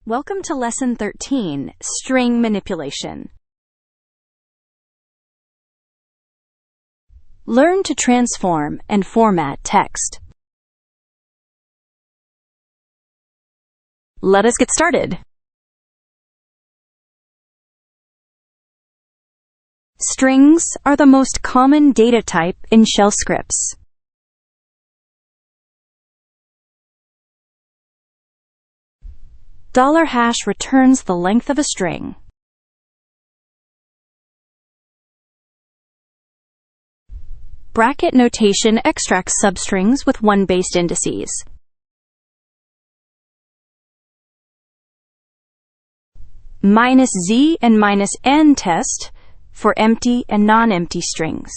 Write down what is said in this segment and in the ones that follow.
Welcome to Lesson 13, String Manipulation. Learn to transform and format text. Let us get started. Strings are the most common data type in shell scripts. $# returns the length of a string. Bracket notation extracts substrings with one-based indices. -z and -n test for empty and non-empty strings.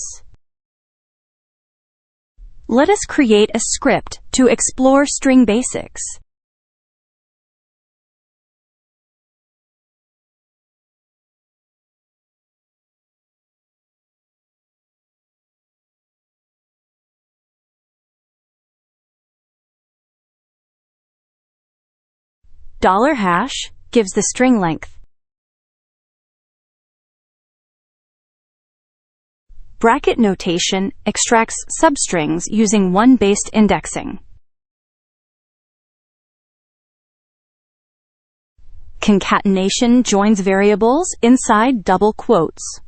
Let us create a script to explore string basics. $# gives the string length. Bracket notation extracts substrings using one-based indexing. Concatenation joins variables inside double quotes.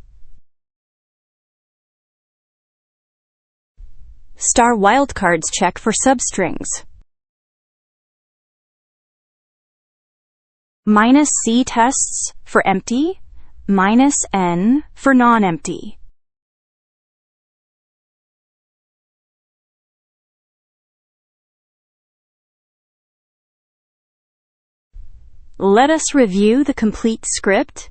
Star wildcards check for substrings. -c tests for empty, -n for non-empty. Let us review the complete script.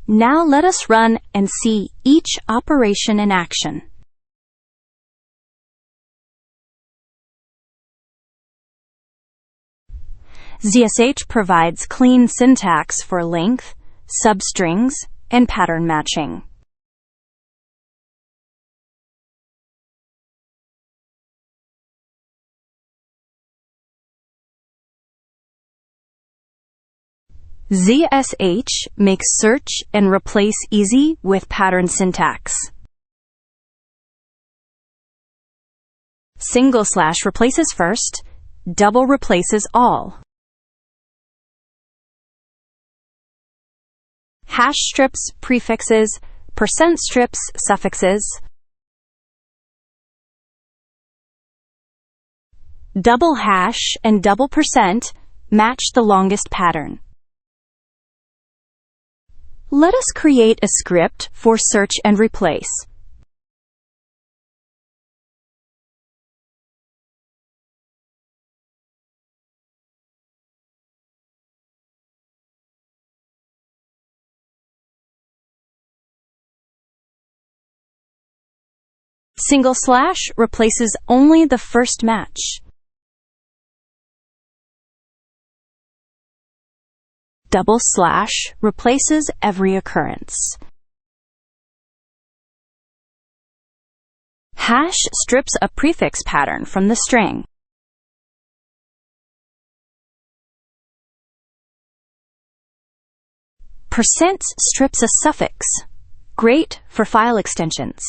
Now let us run and see each operation in action. ZSH provides clean syntax for length, substrings, and pattern matching. ZSH makes search and replace easy with pattern syntax. / replaces first, double replaces all. Hash strips prefixes, % strips suffixes. Double hash and double % match the longest pattern. Let us create a script for search and replace. / replaces only the first match. / replaces every occurrence. Hash strips a prefix pattern from the string. % strips a suffix, great for file extensions.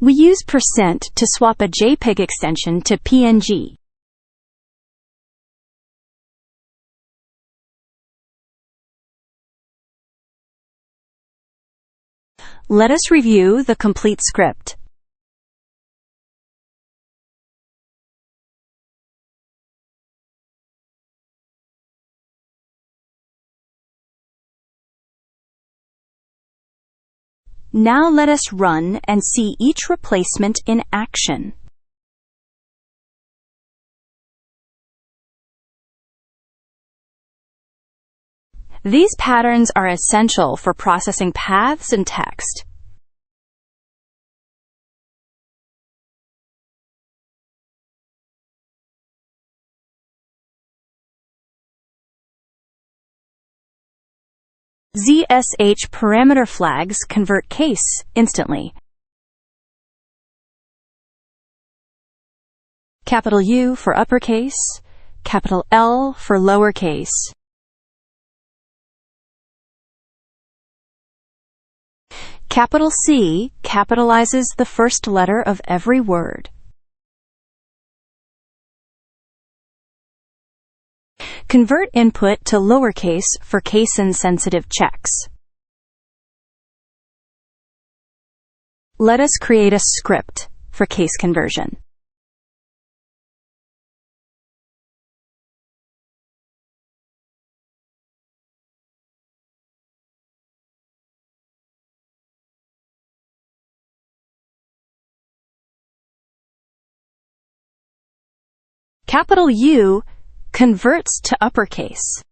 We use % to swap a JPEG extension to PNG. Let us review the complete script. Now let us run and see each replacement in action. These patterns are essential for processing paths and text. ZSH parameter flags convert case instantly. Capital U for uppercase, capital L for lowercase. Capital C capitalizes the first letter of every word. Convert input to lowercase for case-insensitive checks. Let us create a script for case conversion. Capital U converts to uppercase.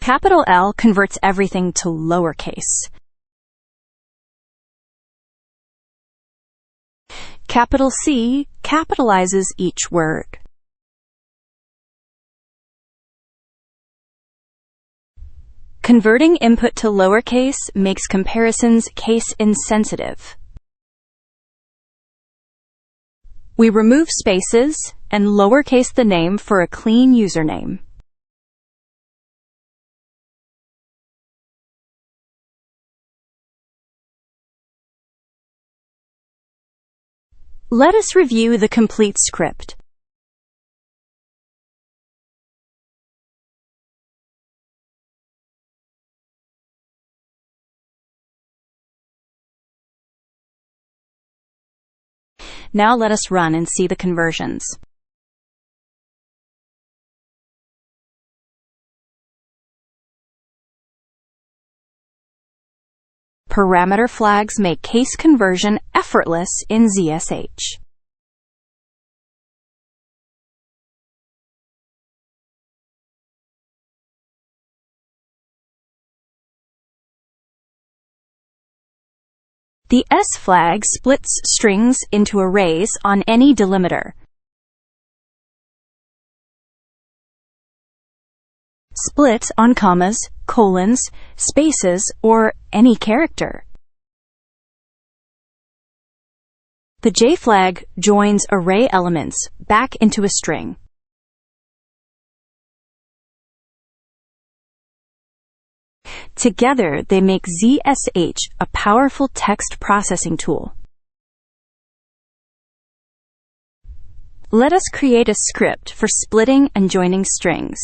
Capital L converts everything to lowercase. Capital C capitalizes each word. Converting input to lowercase makes comparisons case-insensitive. We remove spaces and lowercase the name for a clean username. Let us review the complete script. Now let us run and see the conversions. Parameter flags make case conversion effortless in ZSH. The S flag splits strings into arrays on any delimiter. Split on commas, colons, spaces, or any character. The J flag joins array elements back into a string. Together, they make ZSH a powerful text processing tool. Let us create a script for splitting and joining strings.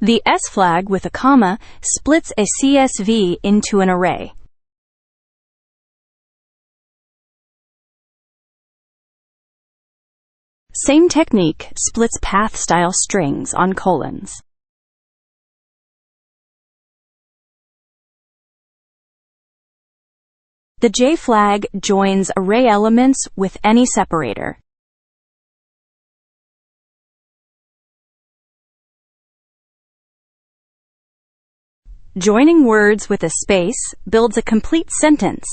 The S flag with a comma splits a CSV into an array. Same technique splits path-style strings on colons. The J flag joins array elements with any separator. Joining words with a space builds a complete sentence.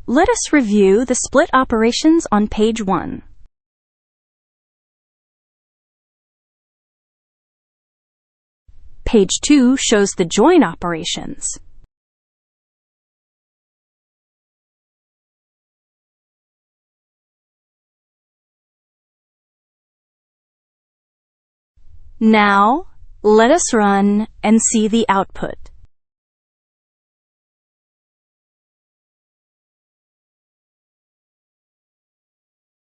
Let us review the split operations on page 1. Page 2 shows the join operations. Now, let us run and see the output.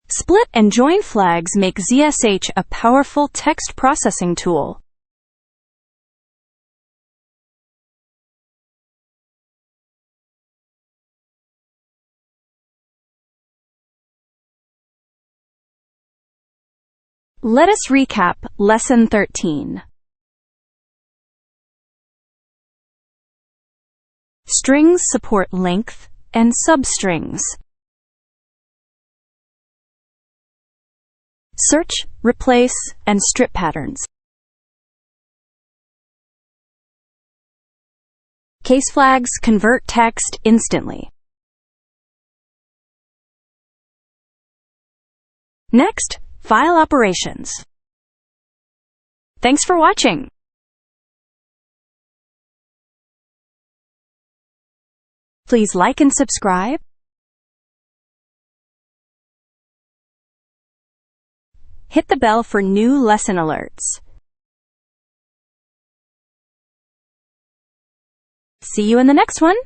Split and join flags make ZSH a powerful text processing tool. Let us recap Lesson 13. Strings support length and substrings. Search, replace, and strip patterns. Case flags convert text instantly. Next, file operations. Thanks for watching. Please like and subscribe. Hit the bell for new lesson alerts. See you in the next one.